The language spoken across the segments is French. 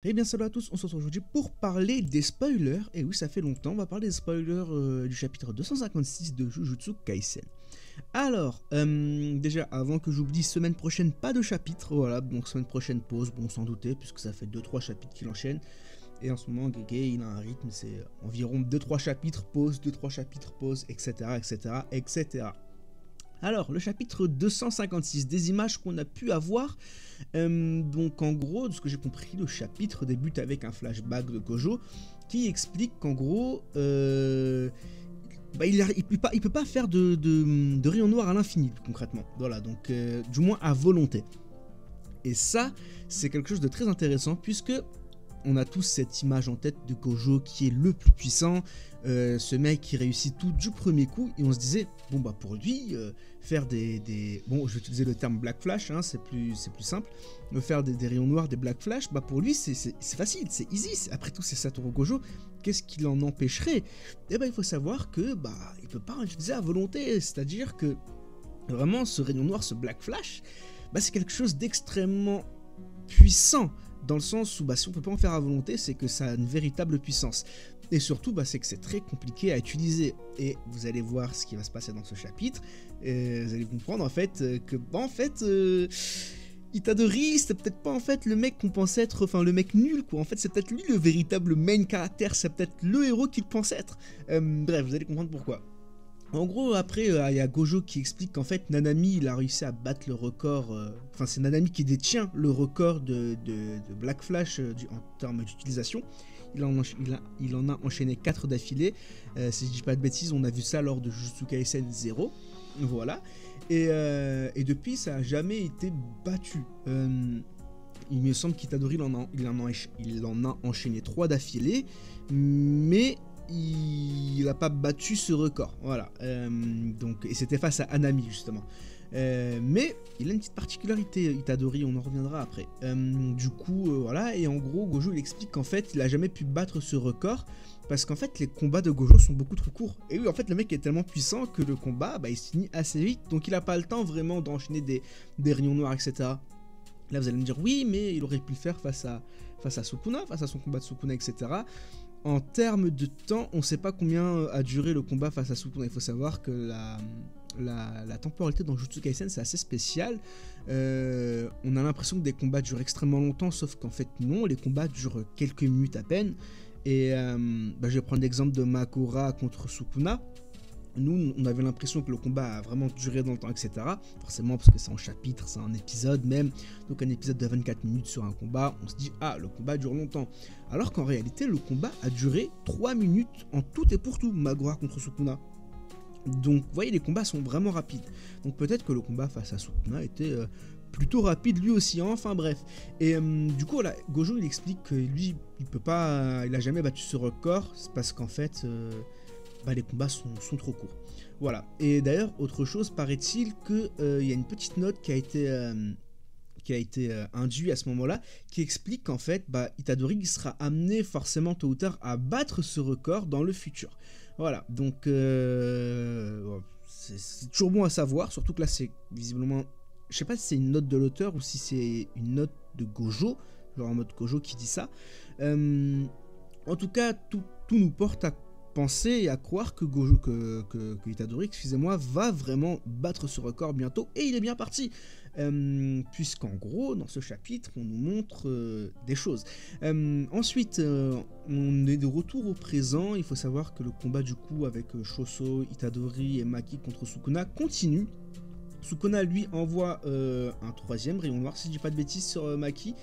Eh bien salut à tous, on se retrouve aujourd'hui pour parler des spoilers, et oui ça fait longtemps, on va parler des spoilers du chapitre 256 de Jujutsu Kaisen. Alors, déjà avant que j'oublie, semaine prochaine pas de chapitre, voilà, donc semaine prochaine pause, bon sans douter, puisque ça fait 2-3 chapitres qu'il enchaîne, et en ce moment Gege il a un rythme, c'est environ 2-3 chapitres, pause, 2-3 chapitres, pause, etc. etc. etc. Alors, le chapitre 256, des images qu'on a pu avoir. Donc, en gros, de ce que j'ai compris, le chapitre débute avec un flashback de Gojo qui explique qu'en gros, il peut pas faire de rayon noir à l'infini, concrètement. Voilà, donc, du moins à volonté. Et ça, c'est quelque chose de très intéressant puisque on a tous cette image en tête de Gojo qui est le plus puissant, ce mec qui réussit tout du premier coup, et on se disait, bon bah pour lui, faire bon je vais utiliser le terme Black Flash, hein, c'est plus simple, faire des rayons noirs, des Black Flash, bah pour lui c'est facile, c'est easy, après tout c'est Satoru Gojo, qu'est-ce qui l'en empêcherait? Et bah il faut savoir que bah il peut pas utiliser à volonté, c'est-à-dire que vraiment ce rayon noir, ce Black Flash, bah c'est quelque chose d'extrêmement puissant, dans le sens où bah, si on peut pas en faire à volonté, c'est que ça a une véritable puissance. Et surtout, bah, c'est que c'est très compliqué à utiliser. Et vous allez voir ce qui va se passer dans ce chapitre. Et vous allez comprendre en fait que bah, en fait, Itadori, c'est peut-être pas en fait le mec qu'on pensait être, enfin le mec nul quoi. En fait, c'est peut-être lui le véritable main caractère. C'est peut-être le héros qu'il pense être. Bref, vous allez comprendre pourquoi. En gros, après, il y a Gojo qui explique qu'en fait, Nanami, il a réussi à battre le record... Enfin, c'est Nanami qui détient le record de Black Flash en termes d'utilisation. Il en a enchaîné 4 d'affilée. Si je dis pas de bêtises, on a vu ça lors de Jujutsu Kaisen 0. Voilà. Et depuis, ça n'a jamais été battu. Il me semble qu'Itadori, il en a enchaîné 3 d'affilée. Mais... il n'a pas battu ce record, voilà. Donc, et c'était face à Anami justement. Mais il a une petite particularité, Itadori, on en reviendra après. Du coup, voilà, et en gros, Gojo il explique qu'en fait, il a jamais pu battre ce record parce qu'en fait, les combats de Gojo sont beaucoup trop courts. Et oui, en fait, le mec est tellement puissant que le combat, bah, il se finit assez vite, donc il n'a pas le temps vraiment d'enchaîner des rayons noirs, etc. Là, vous allez me dire, oui, mais il aurait pu le faire face à Sukuna, face à son combat de Sukuna, etc. En termes de temps, on ne sait pas combien a duré le combat face à Sukuna. Il faut savoir que la temporalité dans Jujutsu Kaisen, c'est assez spécial. On a l'impression que des combats durent extrêmement longtemps, sauf qu'en fait non, les combats durent quelques minutes à peine. Et je vais prendre l'exemple de Makura contre Sukuna. Nous, on avait l'impression que le combat a vraiment duré dans le temps, etc. Forcément, parce que c'est en chapitre, c'est un épisode même. Donc un épisode de 24 minutes sur un combat, on se dit, ah, le combat dure longtemps. Alors qu'en réalité, le combat a duré 3 minutes en tout et pour tout, Makura contre Sukuna. Donc, vous voyez, les combats sont vraiment rapides. Donc peut-être que le combat face à Sukuna était plutôt rapide lui aussi, enfin bref. Et du coup, voilà, Gojo, il explique que lui, il a jamais battu ce record, c'est parce qu'en fait... les combats sont trop courts. Voilà. Et d'ailleurs, autre chose, paraît-il qu'il y a une petite note qui a été induite à ce moment-là, qui explique qu'en fait, Itadori sera amené forcément tôt ou tard à battre ce record dans le futur. Voilà. Donc, c'est toujours bon à savoir, surtout que là, c'est visiblement... Je sais pas si c'est une note de l'auteur ou si c'est une note de Gojo, genre en mode Gojo qui dit ça. En tout cas, tout nous porte à penser et à croire que Itadori, excusez-moi, va vraiment battre ce record bientôt, et il est bien parti, puisqu'en gros, dans ce chapitre, on nous montre des choses. Ensuite, on est de retour au présent. Il faut savoir que le combat du coup avec Choso, Itadori et Maki contre Sukuna continue. Sukuna lui envoie un 3e rayon noir, si je dis pas de bêtises, sur Maki.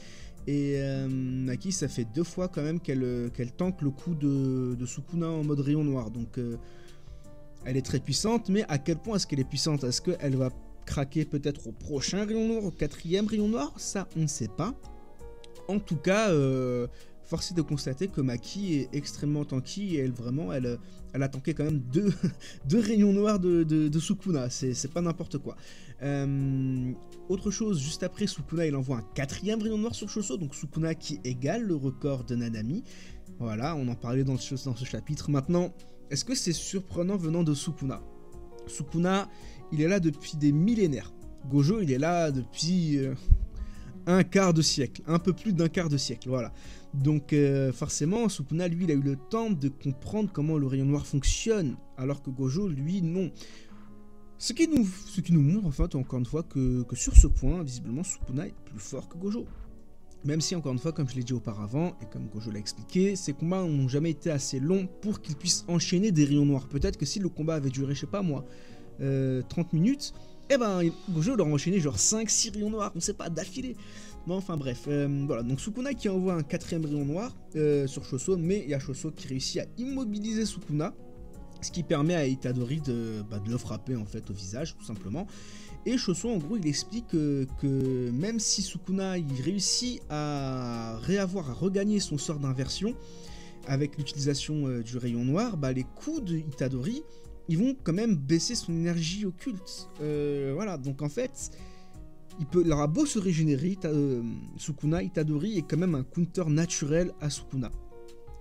Et Maki, ça fait 2 fois quand même qu'elle tank le coup de Sukuna en mode rayon noir. Donc elle est très puissante, mais à quel point est-ce qu'elle est puissante? Est-ce qu'elle va craquer peut-être au prochain rayon noir, au 4e rayon noir? Ça, on ne sait pas. En tout cas, force est de constater que Maki est extrêmement tanky, et elle a tanké quand même deux rayons noirs de Sukuna. C'est pas n'importe quoi. Autre chose, juste après, Sukuna il envoie un 4e rayon noir sur Choso, donc Sukuna qui égale le record de Nanami. Voilà, on en parlait dans ce chapitre. Maintenant, est-ce que c'est surprenant venant de Sukuna? Sukuna, il est là depuis des millénaires. Gojo, il est là depuis un quart de siècle, un peu plus d'un quart de siècle, voilà. Donc forcément, Sukuna, lui, il a eu le temps de comprendre comment le rayon noir fonctionne, alors que Gojo, lui, non. Ce qui nous montre, en fait, encore une fois, que sur ce point, visiblement, Sukuna est plus fort que Gojo. Même si, encore une fois, comme je l'ai dit auparavant, et comme Gojo l'a expliqué, ces combats n'ont jamais été assez longs pour qu'il puisse enchaîner des rayons noirs. Peut-être que si le combat avait duré, je sais pas moi, 30 minutes, eh ben, Gojo aurait enchaîné genre 5-6 rayons noirs, on sait pas, d'affilée. Bon, enfin bref, voilà, donc Sukuna qui envoie un 4ème rayon noir sur Choso, mais il y a Choso qui réussit à immobiliser Sukuna, ce qui permet à Itadori de le frapper en fait au visage, tout simplement. Et Choso, en gros, il explique que même si Sukuna il réussit à regagner son sort d'inversion avec l'utilisation du rayon noir, les coups de Itadori, ils vont quand même baisser son énergie occulte. Voilà, donc en fait, il aura beau se régénérer, Sukuna, Itadori est quand même un counter naturel à Sukuna.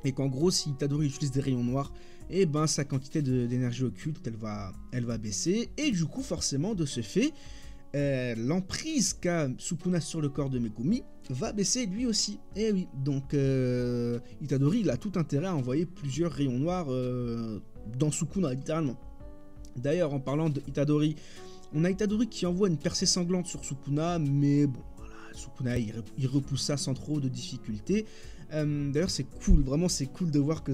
Et qu'en gros, si Itadori utilise des rayons noirs, et sa quantité d'énergie occulte, elle va baisser. Et du coup, forcément, de ce fait, l'emprise qu'a Sukuna sur le corps de Megumi va baisser lui aussi. Et oui, donc Itadori, il a tout intérêt à envoyer plusieurs rayons noirs dans Sukuna, littéralement. D'ailleurs, en parlant de Itadori, on a Itadori qui envoie une percée sanglante sur Sukuna, mais bon, voilà, Sukuna, il repousse ça sans trop de difficultés. D'ailleurs, c'est cool, vraiment, c'est cool de voir que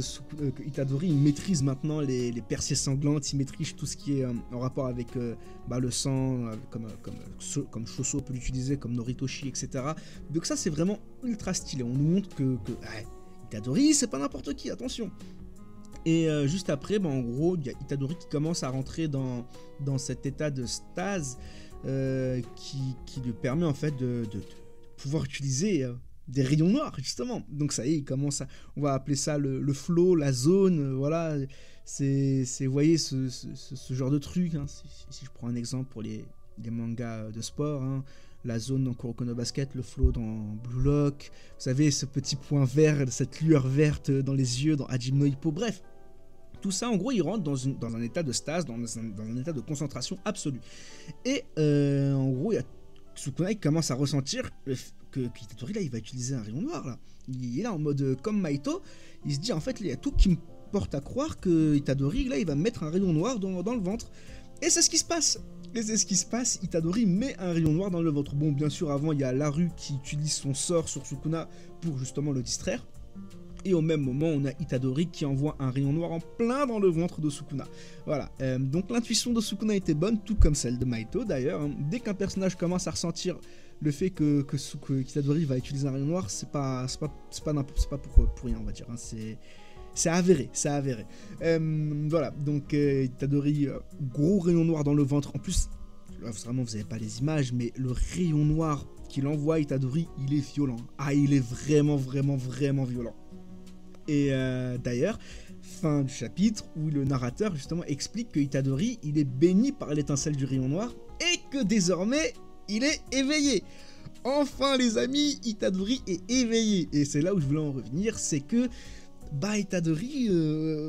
Itadori il maîtrise maintenant les percées sanglantes, il maîtrise tout ce qui est en rapport avec le sang, comme Choso peut l'utiliser, comme Noritoshi, etc. Donc ça, c'est vraiment ultra stylé. On nous montre que Itadori, c'est pas n'importe qui, attention. Et juste après, en gros, il y a Itadori qui commence à rentrer dans cet état de stase qui lui permet en fait de pouvoir utiliser des rayons noirs, justement. Donc ça y est, il commence à... On va appeler ça le flow, la zone, voilà. C'est vous voyez, ce genre de truc. Hein. Si je prends un exemple pour les mangas de sport, hein, la zone dans Kuroko no Basket, le flow dans Blue Lock, vous savez, ce petit point vert, cette lueur verte dans les yeux, dans Hajime no Ippo, bref. Tout ça, en gros, il rentre dans un état de stase, dans un état de concentration absolue. Et en gros, il y a Sukuna qui commence à ressentir que Itadori, là, il va utiliser un rayon noir, là. Il est là en mode comme Maito. Il se dit, en fait, il y a tout qui me porte à croire que Itadori, là, il va mettre un rayon noir dans le ventre. Et c'est ce qui se passe. Itadori met un rayon noir dans le ventre. Bon, bien sûr, avant, il y a Laru qui utilise son sort sur Sukuna pour justement le distraire. Et au même moment, on a Itadori qui envoie un rayon noir en plein dans le ventre de Sukuna. Voilà, donc l'intuition de Sukuna était bonne, tout comme celle de Maito d'ailleurs. Hein. Dès qu'un personnage commence à ressentir le fait que Itadori va utiliser un rayon noir, c'est pas pour rien, on va dire. Hein. C'est avéré. Voilà, donc Itadori, gros rayon noir dans le ventre. En plus, là, vraiment, vous n'avez pas les images, mais le rayon noir qu'il envoie à Itadori, il est violent. Ah, il est vraiment violent. Et d'ailleurs, fin du chapitre où le narrateur justement explique que Itadori, il est béni par l'étincelle du rayon noir et que désormais, il est éveillé. Enfin les amis, Itadori est éveillé. Et c'est là où je voulais en revenir, c'est que Itadori,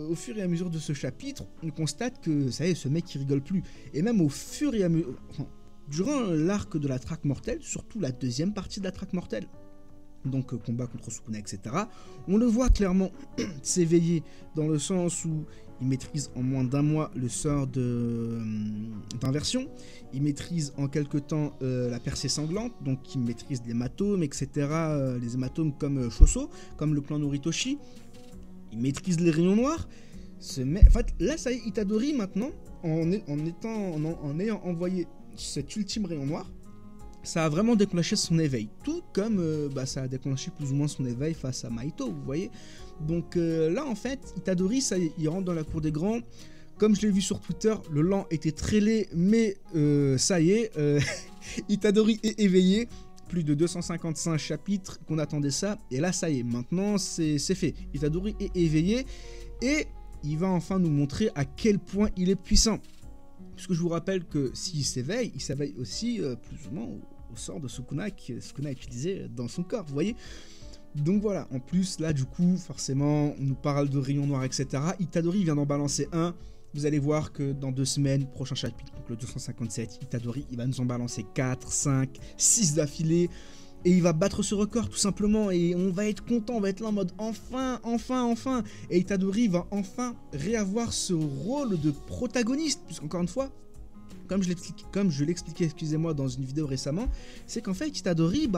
au fur et à mesure de ce chapitre, on constate que ça y est, ce mec il rigole plus. Et même au fur et à mesure, durant l'arc de la traque mortelle, surtout la deuxième partie de la traque mortelle, donc combat contre Sukuna, etc. On le voit clairement s'éveiller dans le sens où il maîtrise en moins d'un mois le sort d'inversion, il maîtrise en quelque temps la percée sanglante, donc il maîtrise les hématomes, etc. Les hématomes comme Choso, comme le clan Noritoshi, il maîtrise les rayons noirs. En fait, là, ça y est, Itadori maintenant, en ayant envoyé cet ultime rayon noir, ça a vraiment déclenché son éveil, tout comme ça a déclenché plus ou moins son éveil face à Maito, vous voyez. Donc là en fait, Itadori, ça y est, il rentre dans la cour des grands. Comme je l'ai vu sur Twitter, le lent était très laid, mais ça y est, Itadori est éveillé. Plus de 255 chapitres qu'on attendait ça, et là ça y est, maintenant c'est fait. Itadori est éveillé, et il va enfin nous montrer à quel point il est puissant. Puisque je vous rappelle que s'il s'éveille, il s'éveille aussi plus ou moins au sort de Sukuna que Sukuna a utilisé dans son corps, vous voyez. Donc voilà, en plus là du coup, forcément, on nous parle de rayons noirs, etc. Itadori vient d'en balancer un. Vous allez voir que dans 2 semaines, prochain chapitre, donc le 257, Itadori, il va nous en balancer 4, 5, 6 d'affilée. Et il va battre ce record tout simplement et on va être content, on va être là en mode enfin. Et Itadori va enfin réavoir ce rôle de protagoniste, puisqu'encore une fois, comme je l'expliquais, excusez-moi, dans une vidéo récemment, c'est qu'en fait Itadori,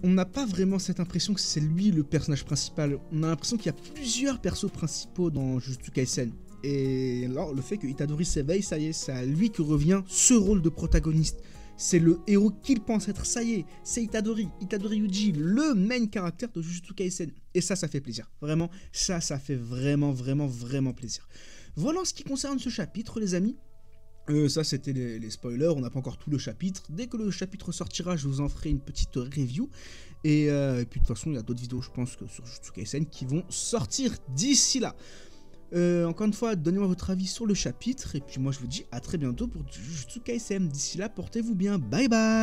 on n'a pas vraiment cette impression que c'est lui le personnage principal. On a l'impression qu'il y a plusieurs persos principaux dans Jujutsu Kaisen. Et alors le fait que Itadori s'éveille, ça y est, c'est à lui que revient ce rôle de protagoniste. C'est le héros qu'il pense être, ça y est, c'est Itadori Yuji, le main caractère de Jujutsu Kaisen. Et ça fait plaisir. Vraiment, ça fait vraiment plaisir. Voilà en ce qui concerne ce chapitre, les amis. Ça c'était les spoilers, on n'a pas encore tout le chapitre. Dès que le chapitre sortira, je vous en ferai une petite review. Et puis de toute façon, il y a d'autres vidéos, je pense, que sur Jujutsu Kaisen qui vont sortir d'ici là. Encore une fois, donnez-moi votre avis sur le chapitre. Et puis moi, je vous dis à très bientôt pour Jujutsu Kaisen. D'ici là, portez-vous bien. Bye bye.